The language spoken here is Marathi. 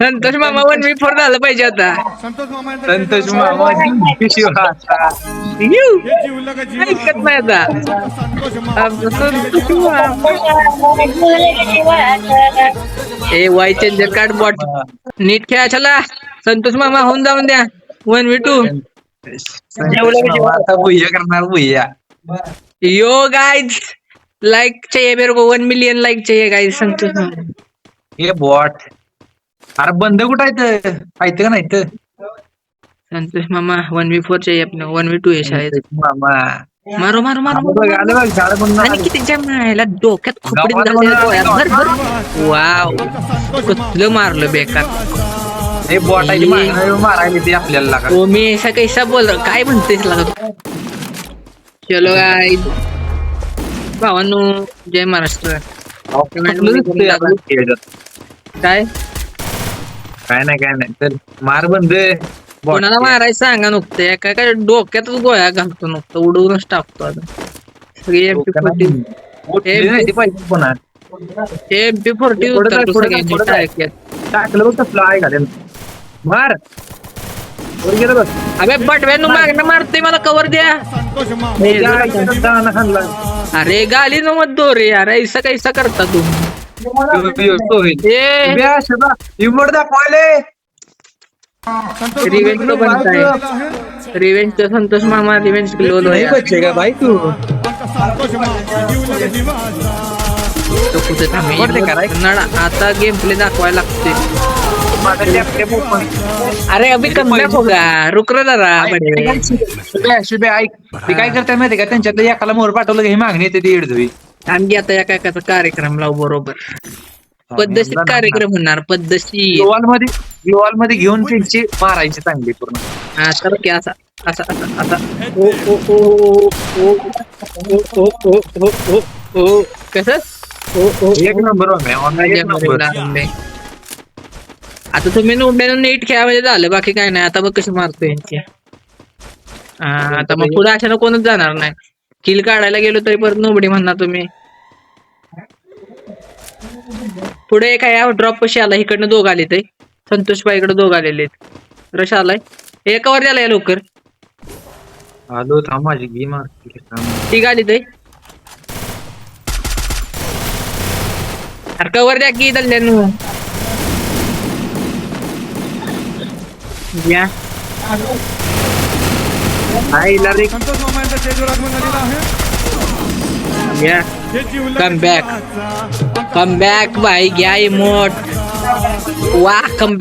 संतोष मामा 1v4 झालं पाहिजे आता. संतोष मामा यू. ऐकत नाही आता. आमचं संतोष मामा. ए वाय चेंजर कार्ड बॉट नीट खेळा चला. संतोष मामा होऊन जाऊन द्या 1v2. आता भुय्या करणार भुय्या. यो गाइज लाइक चाहिए मेरे को 1 मिलियन लाइक चाहिए गाइज. संतोष मामा हे बॉट. अरे बंद कुठं आहेत का नाही तर संतोष मामा 1v4 चाहिए अपने 1v2 है शायद. मामा मारो मारो मारो बघ आलं बघ झाड पण आणि किती जमायला डोक्यात खोपडी भर भर. वाव कसलं मारलं बेकार. हे बॉट आहे मारायला ते आपल्याला लागा. ओ मी ऐसा कैसा बोल रहा काय म्हणतेस लागत. चलो गाइस भावांनो जय महाराष्ट्र. काय काय नाही तर मार बंद. कोणाला मारायचं सांगा नुकतं. एका काय डोक्यातच गोळ्या घालतो नुकतं उडवूनच टाकतो आता. सगळी MP40 टाकलं बघ फ्लाय घालेल मार. अबे बटव्यानं मागणं मारते मला कवर द्या. अरे गाली न मत दो रे अरे ऐसा कैसा करता तुम्ही. रिवेंज तो बनता है. रिवेंज तो संतोष मामा रिवेंज लोल बचेगा भाई तू. तो कुठे आता गेम प्ले दाखवायला लागते. अरे अभी कमबॅक होगा रुक रे जरा. शुभे ऐक ते काय करताय माहिती का त्यांच्यात एकाला मोर पाठवलं हे मागणी येते ती एडधवी. आम्ही आता एका एकाचा कार्यक्रम लावू बरोबर. पद्धतशीर कार्यक्रम होणार पद्धतशीर. ग्लोवाल मध्ये घेऊन त्यांची मारायची चांगली पूर्ण. हा तर की असा असा असा असा ओ ओ ओ ओ ओ ओ ओ ओ कसं ओ ओ एक नंबर. आता तुम्ही नीट खेळा म्हणजे झालं बाकी काय नाही. आता बघ कशी मारतो यांची. आता मग पुढे अशानं कोणच जाणार नाही. किल काढायला गेलो तरी परत नोबडी म्हणणार तुम्ही. पुढे काय ड्रॉप कशी आला इकडनं दोघ आले ते. संतोष बाई इकडे दोघ आलेले रश आलाय. एकावर आलाय लवकर. आलो थांब माझी गी मार. ती गाडी ते कवर द्या की दल्ल्यानु. या कम बॅक भाई घ्या इमोट. वाह कम